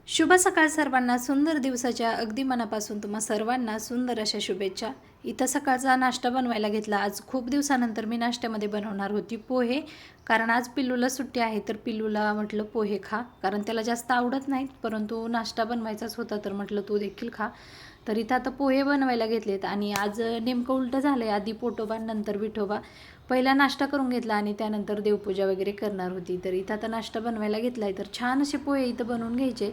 शुभ सकाळ सर्वांना. सुंदर दिवसाच्या अगदी मनापासून तुम्हा सर्वांना सुंदर अशा शुभेच्छा. इथं सकाळचा नाश्ता बनवायला घेतला. आज खूप दिवसानंतर मी नाश्त्यामध्ये बनवणार होती पोहे, कारण आज पिल्लूला सुट्टी आहे. तर पिल्लूला म्हटलं पोहे खा, कारण त्याला जास्त आवडत नाहीत, परंतु नाश्ता बनवायचाच होता तर म्हटलं तू देखील खा. तर इथं आता पोहे बनवायला घेतलेत आणि आज नेमकं उलटं झालं आहे. आधी पोटोबा नंतर विठोबा. पहिला नाश्ता करून घेतला आणि त्यानंतर देवपूजा वगैरे करणार होती. तर इथं आता नाश्ता बनवायला घेतला आहे. तर छान असे पोहे इथं बनवून घ्यायचे.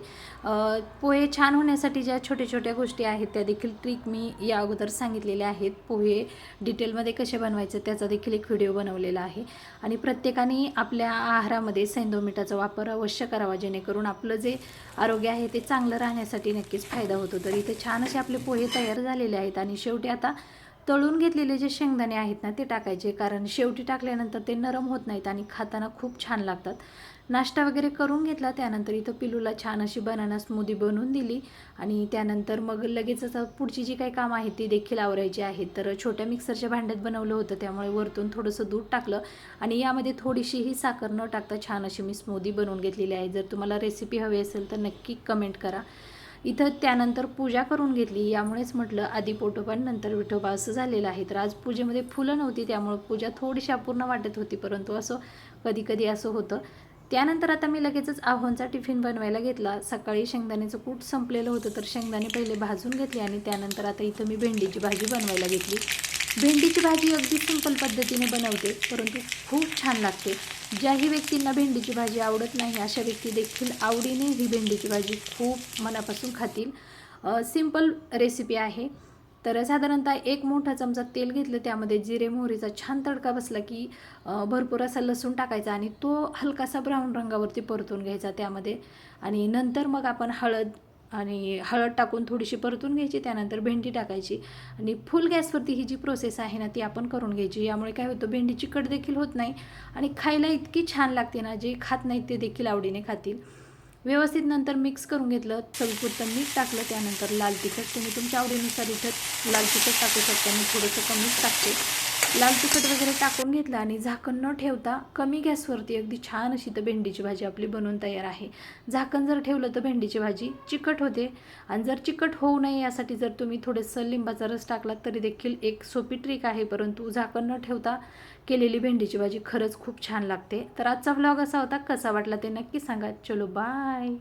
पोहे छान होण्यासाठी ज्या छोट्या छोट्या गोष्टी आहेत त्या देखील ट्रिक मी या अगोदर सांगितलेल्या आहेत. पोहे डिटेलमध्ये कसे बनवायचे त्याचा देखील एक व्हिडिओ बनवलेला आहे. आणि प्रत्येकाने आपल्या आहारामध्ये सैंधव मीठाचा वापर अवश्य करावा, जेणेकरून आपलं जे आरोग्य आहे ते चांगलं राहण्यासाठी नक्कीच फायदा होतो. तर इथे छान असे आपले पोहे तयार झालेले आहेत आणि शेवटी आता तळून घेतलेले जे शेंगदाणे आहेत ना ते टाकायचे, कारण शेवटी टाकल्यानंतर ते नरम होत नाहीत आणि खाताना खूप छान लागतात. नाश्ता वगैरे करून घेतला. त्यानंतर इथं पिलूला छान अशी बनाना स्मूदी बनवून दिली आणि त्यानंतर मग लगेचच पुढची जी काही कामं आहेत ती देखील आवरायची आहेत. तर छोट्या मिक्सरच्या भांड्यात बनवलं होतं, त्यामुळे वरतून थोडंसं दूध टाकलं आणि यामध्ये थोडीशीही साखर न टाकता छान अशी मी स्मूदी बनवून घेतलेली आहे. जर तुम्हाला रेसिपी हवी असेल तर नक्की कमेंट करा. इथं त्यानंतर पूजा करून घेतली. यामुळेच म्हटलं आधी पोटोबा नंतर विठोबा असं झालेलं आहे. तर आज पूजेमध्ये फुलं नव्हती, त्यामुळे पूजा थोडीशी अपूर्ण वाटत होती, परंतु असं कधी कधी असं होतं. त्यानंतर आता मी लगेचच आव्हानचा टिफिन बनवायला घेतला. सकाळी शेंगदाण्याचं कूट संपलेलं होतं, तर शेंगदाणे पहिले भाजून घेतले आणि त्यानंतर आता इथं मी भेंडीची भाजी बनवायला घेतली. भेंडीची भाजी अगदी सिंपल पद्धतीने बनवते, परंतु खूप छान लागते. ज्याही व्यक्तींना भेंडीची भाजी आवडत नाही अशा व्यक्ती देखील आवडीने ही भेंडीची भाजी खूप मनापासून खातील. सिंपल रेसिपी आहे. तर साधारणतः एक मोठा चमचा तेल घेतलं, त्यामध्ये जिरे मोहरीचा छान तडका बसला की भरपूर असा लसूण टाकायचा आणि तो हलकासा ब्राऊन रंगावरती परतून घ्यायचा त्यामध्ये. आणि नंतर मग आपण हळद टाकून थोडीशी परतून घ्यायची. त्यानंतर भेंडी टाकायची आणि फुल गॅसवरती ही जी प्रोसेस आहे ना ती आपण करून घ्यायची. यामुळे काय होतं, भेंडी चिकट देखील होत नाही आणि खायला इतकी छान लागते ना, जे खात नाहीत ते देखील आवडीने खातील. व्यवस्थित नंतर मिक्स करून घेतलं. चवीपुरतं मीठ टाकलं. त्यानंतर लाल तिखट तुम्ही तुमच्या आवडीनुसार इथं लाल तिखट टाकू शकता. मी थोडंसं कमीच टाकते. लाल तिखट वगैरे टाकून घेतलं आणि झाकण न ठेवता कमी गॅसवरती अगदी छान अशी तर भेंडीची भाजी आपली बनवून तयार आहे. झाकण जर ठेवलं तर भेंडीची भाजी चिकट होते आणि जर चिकट होऊ नये यासाठी जर तुम्ही थोडंसं लिंबाचा रस टाकलात तरी देखील एक सोपी ट्रिक आहे. परंतु झाकण न ठेवता केलेली भेंडीची भाजी खरंच खूप छान लागते. तर आजचा व्लॉग असा होता. कसा वाटला ते नक्की सांगा. चलो बाय.